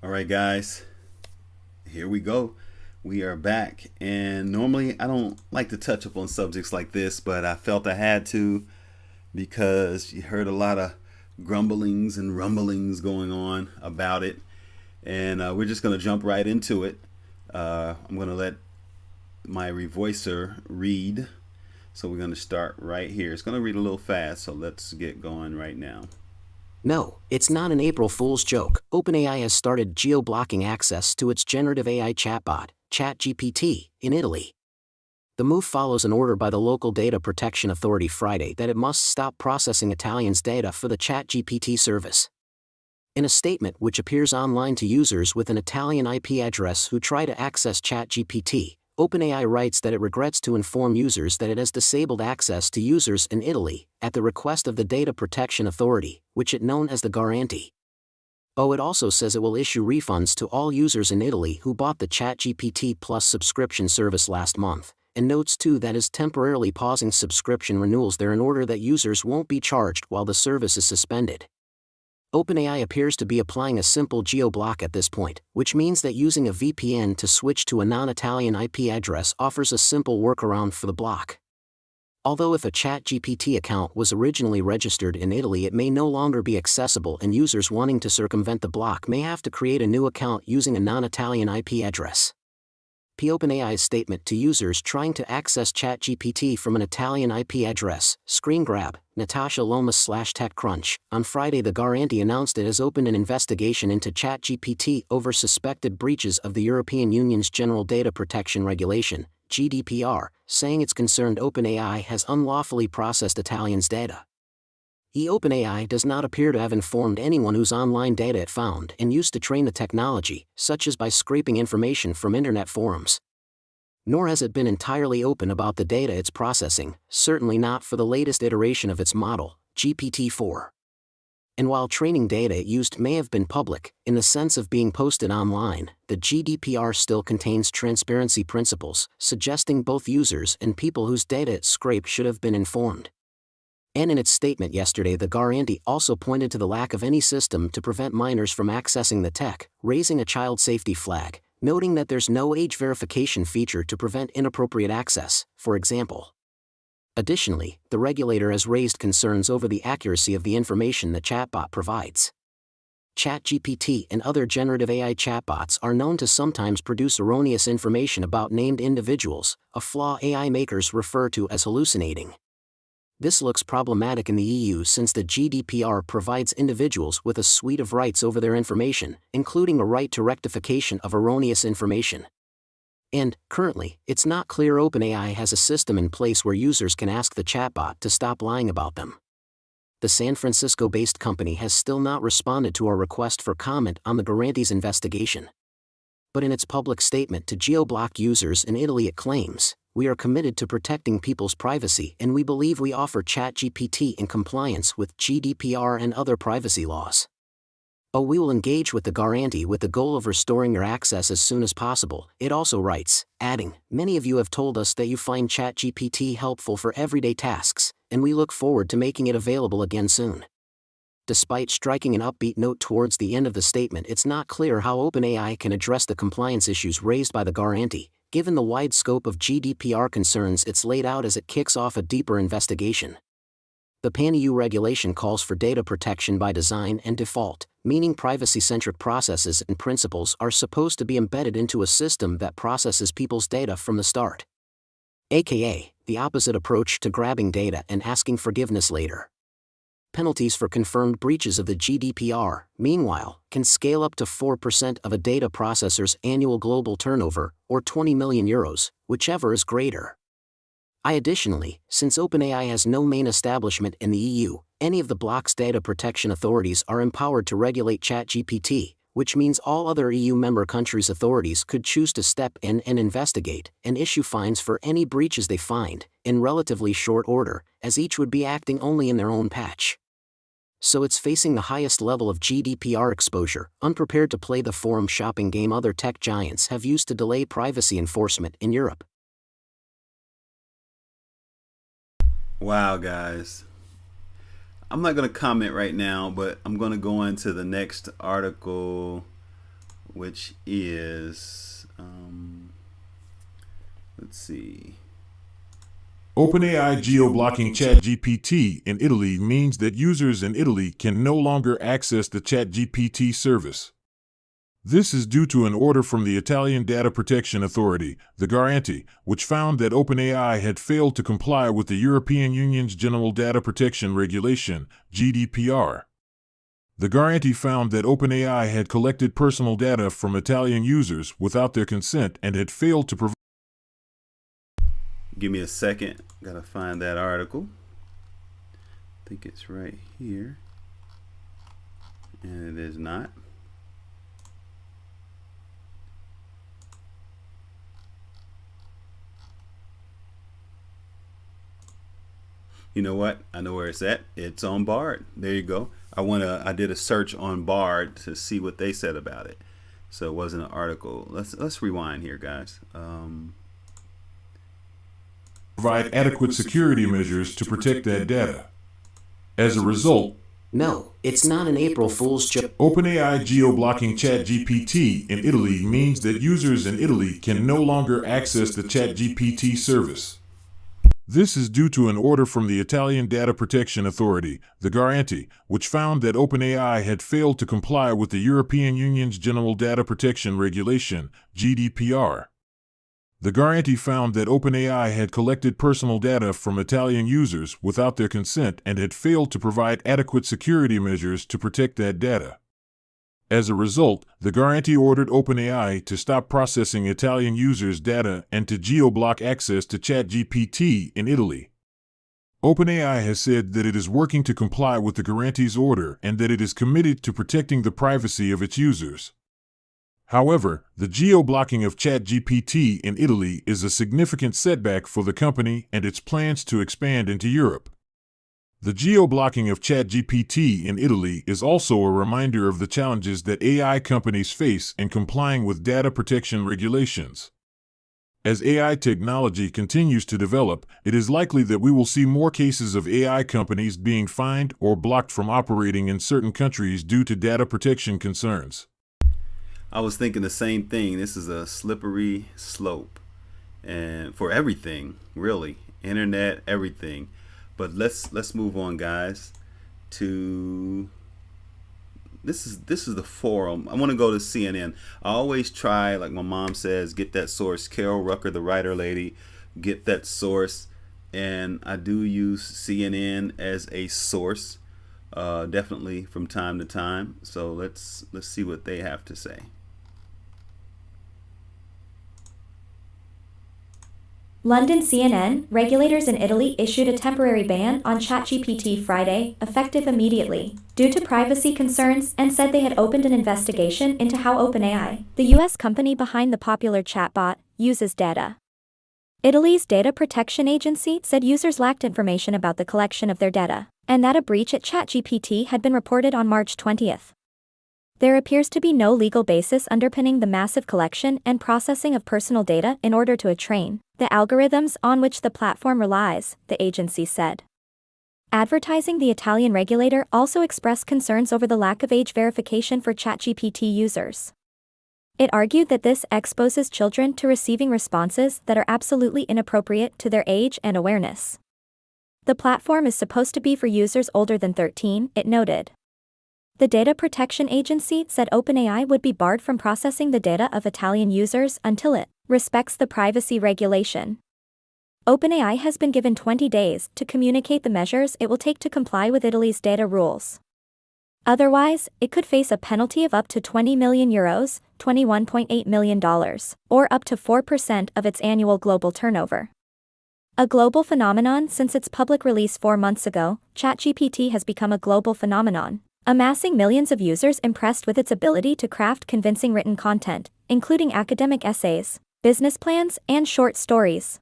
All right, guys, here we go. We are back, and normally I don't like to touch up on subjects like this, but I felt I had to because you heard a lot of grumblings and rumblings going on about it, and we're just going to jump right into it. I'm going to let my revoicer read, so we're going to start right here. It's going to read a little fast, so let's get going right now. No, it's not an April Fool's joke. OpenAI has started geo-blocking access to its generative AI chatbot, ChatGPT, in Italy. The move follows an order by the local data protection authority Friday that it must stop processing Italians' data for the ChatGPT service. In a statement which appears online to users with an Italian IP address who try to access ChatGPT, OpenAI writes that it regrets to inform users that it has disabled access to users in Italy, at the request of the Data Protection Authority, which it known as the Garanti. It also says it will issue refunds to all users in Italy who bought the ChatGPT Plus subscription service last month, and notes too that is temporarily pausing subscription renewals there in order that users won't be charged while the service is suspended. OpenAI appears to be applying a simple geo-block at this point, which means that using a VPN to switch to a non-Italian IP address offers a simple workaround for the block. Although if a ChatGPT account was originally registered in Italy, it may no longer be accessible, and users wanting to circumvent the block may have to create a new account using a non-Italian IP address. OpenAI's statement to users trying to access ChatGPT from an Italian IP address, screen grab, Natasha Lomas/TechCrunch. On Friday, the Garanti announced it has opened an investigation into ChatGPT over suspected breaches of the European Union's General Data Protection Regulation, GDPR, saying it's concerned OpenAI has unlawfully processed Italians' data. OpenAI does not appear to have informed anyone whose online data it found and used to train the technology, such as by scraping information from internet forums. Nor has it been entirely open about the data it's processing, certainly not for the latest iteration of its model, GPT-4. And while training data it used may have been public, in the sense of being posted online, the GDPR still contains transparency principles, suggesting both users and people whose data it scraped should have been informed. And in its statement yesterday, the Garanti also pointed to the lack of any system to prevent minors from accessing the tech, raising a child safety flag, noting that there's no age verification feature to prevent inappropriate access, for example. Additionally, the regulator has raised concerns over the accuracy of the information the chatbot provides. ChatGPT and other generative AI chatbots are known to sometimes produce erroneous information about named individuals, a flaw AI makers refer to as hallucinating. This looks problematic in the EU since the GDPR provides individuals with a suite of rights over their information, including a right to rectification of erroneous information. And, currently, it's not clear OpenAI has a system in place where users can ask the chatbot to stop lying about them. The San Francisco-based company has still not responded to our request for comment on the Garanti's investigation. But in its public statement to geo-block users in Italy, it claims, "We are committed to protecting people's privacy, and we believe we offer ChatGPT in compliance with GDPR and other privacy laws. We will engage with the Garanti with the goal of restoring your access as soon as possible," it also writes, adding, "Many of you have told us that you find ChatGPT helpful for everyday tasks, and we look forward to making it available again soon." Despite striking an upbeat note towards the end of the statement, it's not clear how OpenAI can address the compliance issues raised by the Garanti, given the wide scope of GDPR concerns it's laid out as it kicks off a deeper investigation. The Pan-EU regulation calls for data protection by design and default, meaning privacy-centric processes and principles are supposed to be embedded into a system that processes people's data from the start. AKA, the opposite approach to grabbing data and asking forgiveness later. Penalties for confirmed breaches of the GDPR, meanwhile, can scale up to 4% of a data processor's annual global turnover, or €20 million, whichever is greater. Additionally, since OpenAI has no main establishment in the EU, any of the bloc's data protection authorities are empowered to regulate ChatGPT, which means all other EU member countries' authorities could choose to step in and investigate and issue fines for any breaches they find, in relatively short order, as each would be acting only in their own patch. So it's facing the highest level of GDPR exposure, unprepared to play the forum shopping game other tech giants have used to delay privacy enforcement in Europe. Wow, guys. I'm not going to comment right now, but I'm going to go into the next article which is, let's see. OpenAI geo-blocking ChatGPT in Italy means that users in Italy can no longer access the ChatGPT service. This is due to an order from the Italian Data Protection Authority, the Garanti, which found that OpenAI had failed to comply with the European Union's General Data Protection Regulation, GDPR. The Garanti found that OpenAI had collected personal data from Italian users without their consent and had failed to provide. Give me a second. Gotta find that article. I think it's right here. And it is not. You know what? I know where it's at. It's on Bard. There you go. I did a search on Bard to see what they said about it. So it wasn't an article. Let's rewind here, guys. Provide adequate security measures to protect that data. As a result, No, it's not an April Fool's joke. OpenAI geo-blocking ChatGPT in Italy means that users in Italy can no longer access the ChatGPT service. This is due to an order from the Italian Data Protection Authority, the Garanti, which found that OpenAI had failed to comply with the European Union's General Data Protection Regulation, GDPR. The Garanti found that OpenAI had collected personal data from Italian users without their consent and had failed to provide adequate security measures to protect that data. As a result, the Garanti ordered OpenAI to stop processing Italian users' data and to geo-block access to ChatGPT in Italy. OpenAI has said that it is working to comply with the Garanti's order and that it is committed to protecting the privacy of its users. However, the geo-blocking of ChatGPT in Italy is a significant setback for the company and its plans to expand into Europe. The geo-blocking of ChatGPT in Italy is also a reminder of the challenges that AI companies face in complying with data protection regulations. As AI technology continues to develop, it is likely that we will see more cases of AI companies being fined or blocked from operating in certain countries due to data protection concerns. I was thinking the same thing. This is a slippery slope, and for everything, really, internet, everything. But let's move on, guys. To this is the forum. I want to go to CNN. I always try, like my mom says, get that source. Carol Rucker, the writer lady, get that source, and I do use CNN as a source, definitely from time to time. So let's see what they have to say. London CNN, regulators in Italy issued a temporary ban on ChatGPT Friday, effective immediately, due to privacy concerns, and said they had opened an investigation into how OpenAI, the US company behind the popular chatbot, uses data. Italy's Data Protection Agency said users lacked information about the collection of their data, and that a breach at ChatGPT had been reported on March 20th. There appears to be no legal basis underpinning the massive collection and processing of personal data in order to train the algorithms on which the platform relies, the agency said. Advertising, the Italian regulator also expressed concerns over the lack of age verification for ChatGPT users. It argued that this exposes children to receiving responses that are absolutely inappropriate to their age and awareness. The platform is supposed to be for users older than 13, it noted. The Data Protection Agency said OpenAI would be barred from processing the data of Italian users until it respects the privacy regulation. OpenAI has been given 20 days to communicate the measures it will take to comply with Italy's data rules. Otherwise, it could face a penalty of up to €20 million, $21.8 million, or up to 4% of its annual global turnover. A global phenomenon. Since its public release 4 months ago, ChatGPT has become a global phenomenon, amassing millions of users impressed with its ability to craft convincing written content, including academic essays, business plans, and short stories.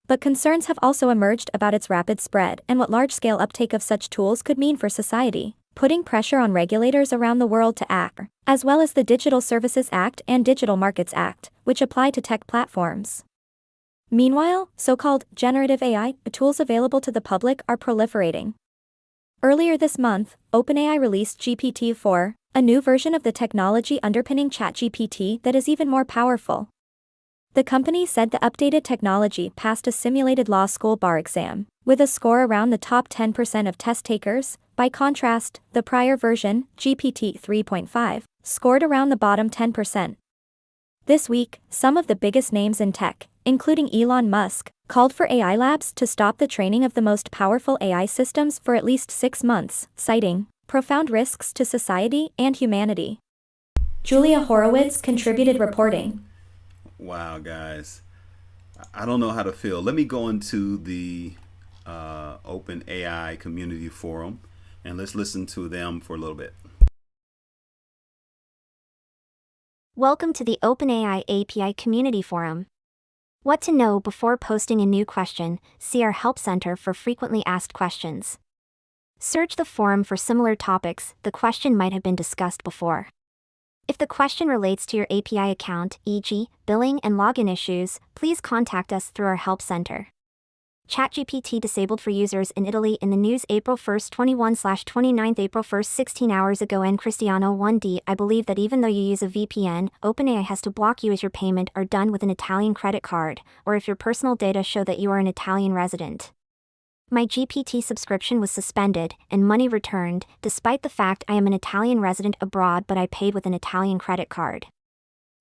But concerns have also emerged about its rapid spread and what large-scale uptake of such tools could mean for society, putting pressure on regulators around the world to act, as well as the Digital Services Act and Digital Markets Act, which apply to tech platforms. Meanwhile, so-called generative AI tools available to the public are proliferating. Earlier this month, OpenAI released GPT-4, a new version of the technology underpinning ChatGPT that is even more powerful. The company said the updated technology passed a simulated law school bar exam, with a score around the top 10% of test takers. By contrast, the prior version, GPT 3.5, scored around the bottom 10%. This week, some of the biggest names in tech, including Elon Musk, called for AI labs to stop the training of the most powerful AI systems for at least 6 months, citing profound risks to society and humanity. Julia Horowitz contributed reporting. Wow, guys. I don't know how to feel. Let me go into the Open AI community forum and let's listen to them for a little bit. Welcome to the OpenAI API Community Forum. What to know before posting a new question? See our Help Center for frequently asked questions. Search the forum for similar topics the question might have been discussed before. If the question relates to your API account, e.g., billing and login issues, please contact us through our Help Center. ChatGPT disabled for users in Italy in the news April 1st 21/29 April 1st 16 hours ago. And Cristiano 1D, I believe that even though you use a VPN, OpenAI has to block you as your payment are done with an Italian credit card, or if your personal data show that you are an Italian resident. My GPT subscription was suspended and money returned, despite the fact I am an Italian resident abroad but I paid with an Italian credit card.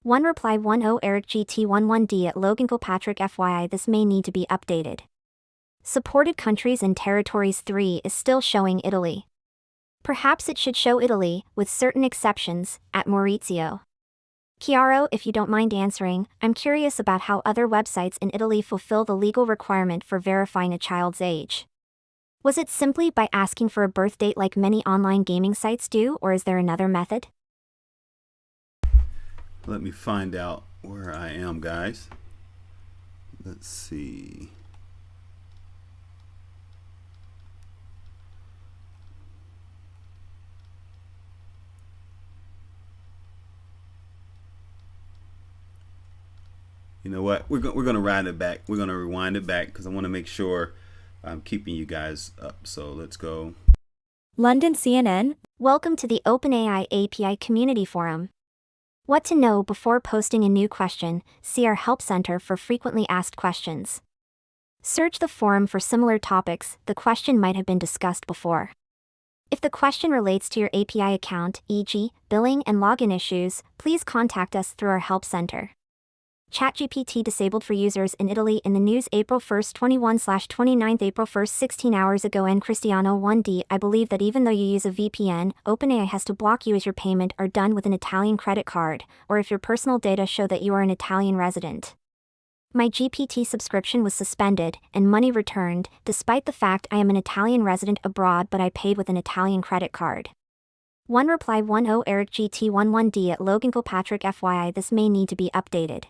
1 reply 10 Eric GT11D at Logan Kilpatrick FYI this may need to be updated. Supported countries and territories 3 is still showing Italy. Perhaps it should show Italy, with certain exceptions, at Maurizio. Chiaro, if you don't mind answering, I'm curious about how other websites in Italy fulfill the legal requirement for verifying a child's age. Was it simply by asking for a birth date like many online gaming sites do, or is there another method? Let me find out where I am, guys. Let's see. You know what? We're going to ride it back. We're going to rewind it back because I want to make sure I'm keeping you guys up. So let's go. London CNN. Welcome to the OpenAI API Community Forum. What to know before posting a new question? See our Help Center for frequently asked questions. Search the forum for similar topics the question might have been discussed before. If the question relates to your API account, e.g., billing and login issues, please contact us through our Help Center. ChatGPT disabled for users in Italy in the news April 1st 21/29 April 1st 16 hours ago. And Cristiano 1D, I believe that even though you use a VPN, OpenAI has to block you as your payment are done with an Italian credit card, or if your personal data show that you are an Italian resident. My GPT subscription was suspended and money returned, despite the fact I am an Italian resident abroad but I paid with an Italian credit card. 1 reply 10 Eric GT11D at Logan Kilpatrick FYI this may need to be updated.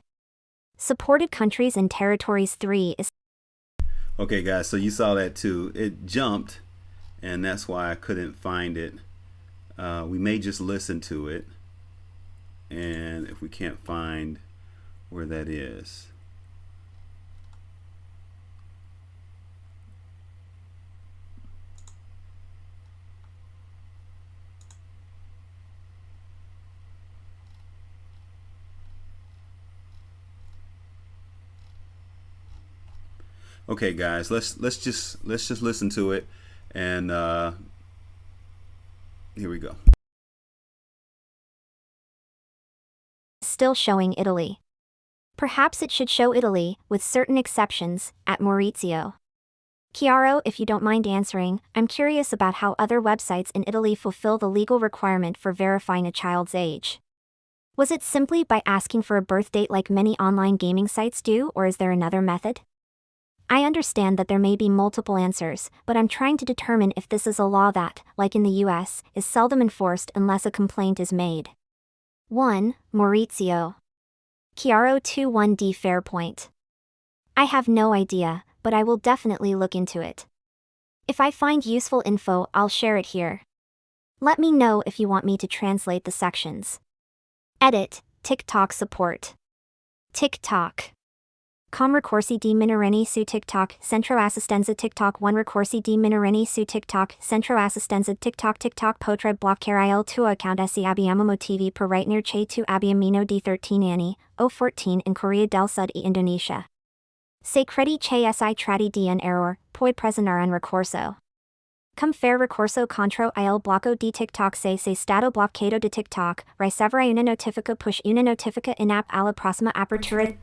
Supported countries and territories 3 is... Okay, guys, so you saw that too. It jumped, and that's why I couldn't find it. We may just listen to it, and if we can't find where that is. Okay, guys, let's just listen to it, and here we go. Still showing Italy. Perhaps it should show Italy, with certain exceptions, at Maurizio. Chiaro, if you don't mind answering, I'm curious about how other websites in Italy fulfill the legal requirement for verifying a child's age. Was it simply by asking for a birth date like many online gaming sites do, or is there another method? I understand that there may be multiple answers, but I'm trying to determine if this is a law that, like in the US, is seldom enforced unless a complaint is made. 1. Maurizio. Chiaro 21D Fair point. I have no idea, but I will definitely look into it. If I find useful info, I'll share it here. Let me know if you want me to translate the sections. Edit, TikTok support. TikTok. Com recursi di minoreni su TikTok, centro assistenza TikTok 1 recursi di minoreni su TikTok, centro assistenza TikTok potreb bloccare il tuo account se abbiamo motivi per ritenere che tu abbia meno di 13 anni, o 14 in Korea del Sud e Indonesia. Se credi che si tratti di un error, puoi presentare un ricorso. Come fare ricorso contro il blocco di TikTok se sei stato bloccato di TikTok, ricevere una notifica push una notifica in app alla prossima apertura.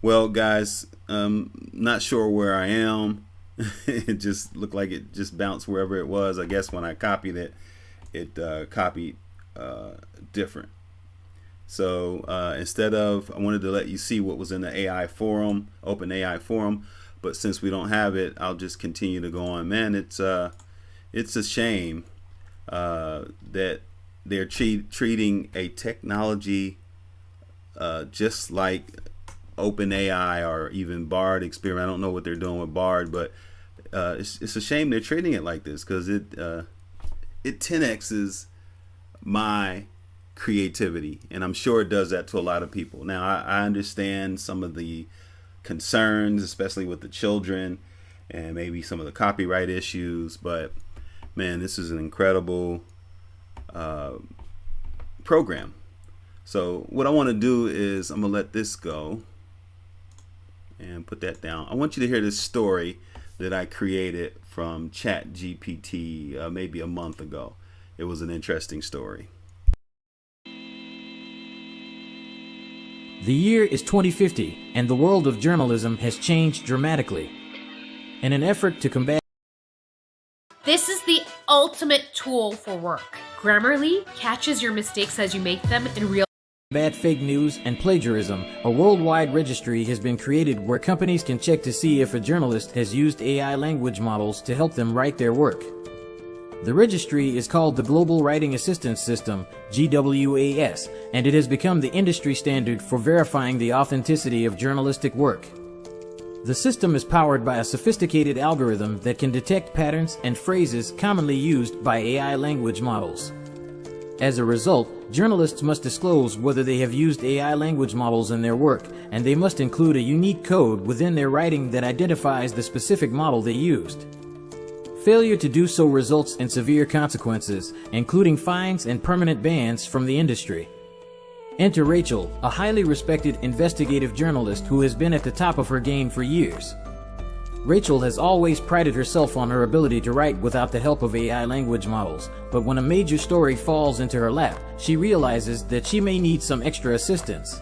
Well, guys, not sure where I am. It just looked like it just bounced wherever it was. I guess when I copied it, it copied different. So instead of, I wanted to let you see what was in the AI forum, Open AI forum, but since we don't have it, I'll just continue to go on. Man, it's a shame that they're treating a technology just like OpenAI or even Bard experiment. I don't know what they're doing with Bard, but it's a shame they're treating it like this, because it 10x's my creativity, and I'm sure it does that to a lot of people. Now I understand some of the concerns, especially with the children and maybe some of the copyright issues, but man, this is an incredible program. So what I want to do is I'm gonna let this go and put that down. I want you to hear this story that I created from ChatGPT maybe a month ago. It was an interesting story. The year is 2050, and the world of journalism has changed dramatically. In an effort to combat This is the ultimate tool for work. Grammarly catches your mistakes as you make them in real fake news and plagiarism, a worldwide registry has been created where companies can check to see if a journalist has used AI language models to help them write their work. The registry is called the Global Writing Assistance System, GWAS, and it has become the industry standard for verifying the authenticity of journalistic work. The system is powered by a sophisticated algorithm that can detect patterns and phrases commonly used by AI language models. As a result, journalists must disclose whether they have used AI language models in their work, and they must include a unique code within their writing that identifies the specific model they used. Failure to do so results in severe consequences, including fines and permanent bans from the industry. Enter Rachel, a highly respected investigative journalist who has been at the top of her game for years. Rachel has always prided herself on her ability to write without the help of AI language models, but when a major story falls into her lap, she realizes that she may need some extra assistance.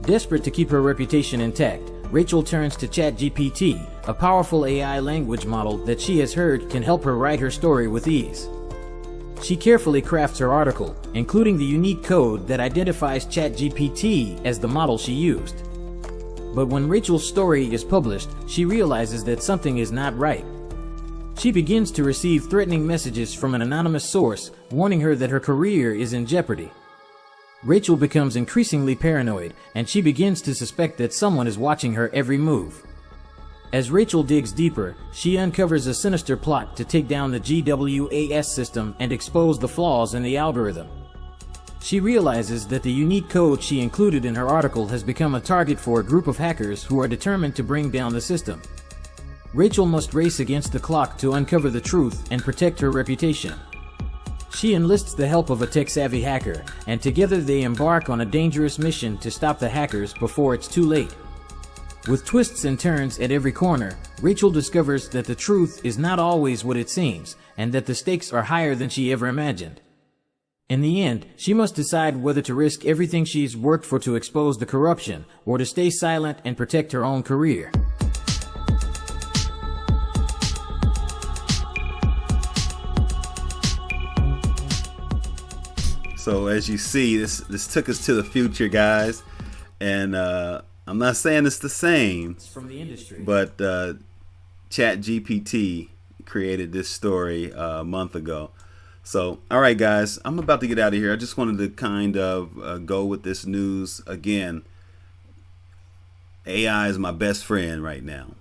Desperate to keep her reputation intact, Rachel turns to ChatGPT, a powerful AI language model that she has heard can help her write her story with ease. She carefully crafts her article, including the unique code that identifies ChatGPT as the model she used. But when Rachel's story is published, she realizes that something is not right. She begins to receive threatening messages from an anonymous source, warning her that her career is in jeopardy. Rachel becomes increasingly paranoid, and she begins to suspect that someone is watching her every move. As Rachel digs deeper, she uncovers a sinister plot to take down the GWAS system and expose the flaws in the algorithm. She realizes that the unique code she included in her article has become a target for a group of hackers who are determined to bring down the system. Rachel must race against the clock to uncover the truth and protect her reputation. She enlists the help of a tech-savvy hacker, and together they embark on a dangerous mission to stop the hackers before it's too late. With twists and turns at every corner, Rachel discovers that the truth is not always what it seems, and that the stakes are higher than she ever imagined. In the end, she must decide whether to risk everything she's worked for to expose the corruption, or to stay silent and protect her own career. So as you see, this took us to the future, guys, and I'm not saying it's the same, From the industry. but ChatGPT created this story a month ago. So, all right, guys, I'm about to get out of here. I just wanted to kind of go with this news again. AI is my best friend right now.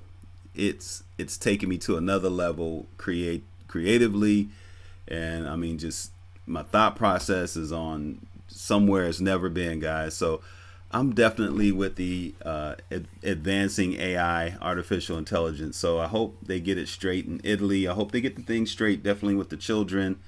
It's taking me to another level, creatively, and I mean, just my thought process is on somewhere it's never been, guys. So I'm definitely with the advancing AI, artificial intelligence. So I hope they get it straight in Italy. I hope they get the thing straight, definitely with the children.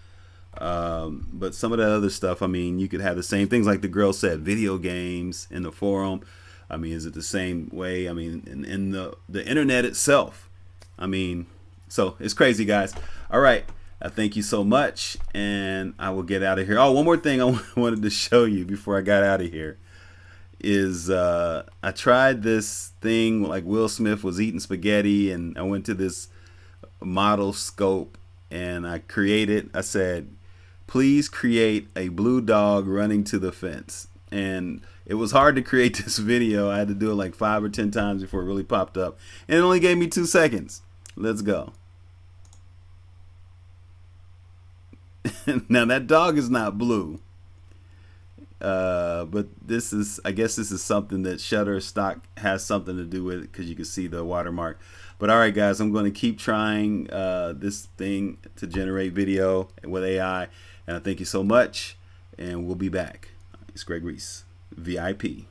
But some of that other stuff, I mean, you could have the same things like the girl said, video games in the forum. I mean, is it the same way? I mean, in the internet itself. I mean, so it's crazy, guys. All right. Thank you so much. And I will get out of here. Oh, one more thing I wanted to show you before I got out of here is I tried this thing like Will Smith was eating spaghetti, and I went to this model scope and I said, please create a blue dog running to the fence. And it was hard to create this video. I had to do it like 5 or 10 times before it really popped up. And it only gave me 2 seconds. Let's go. Now that dog is not blue. But I guess this is something that Shutterstock has something to do with it, because you can see the watermark. But all right, guys, I'm going to keep trying this thing to generate video with AI. And I thank you so much. And we'll be back. It's Greg Reese, VIP.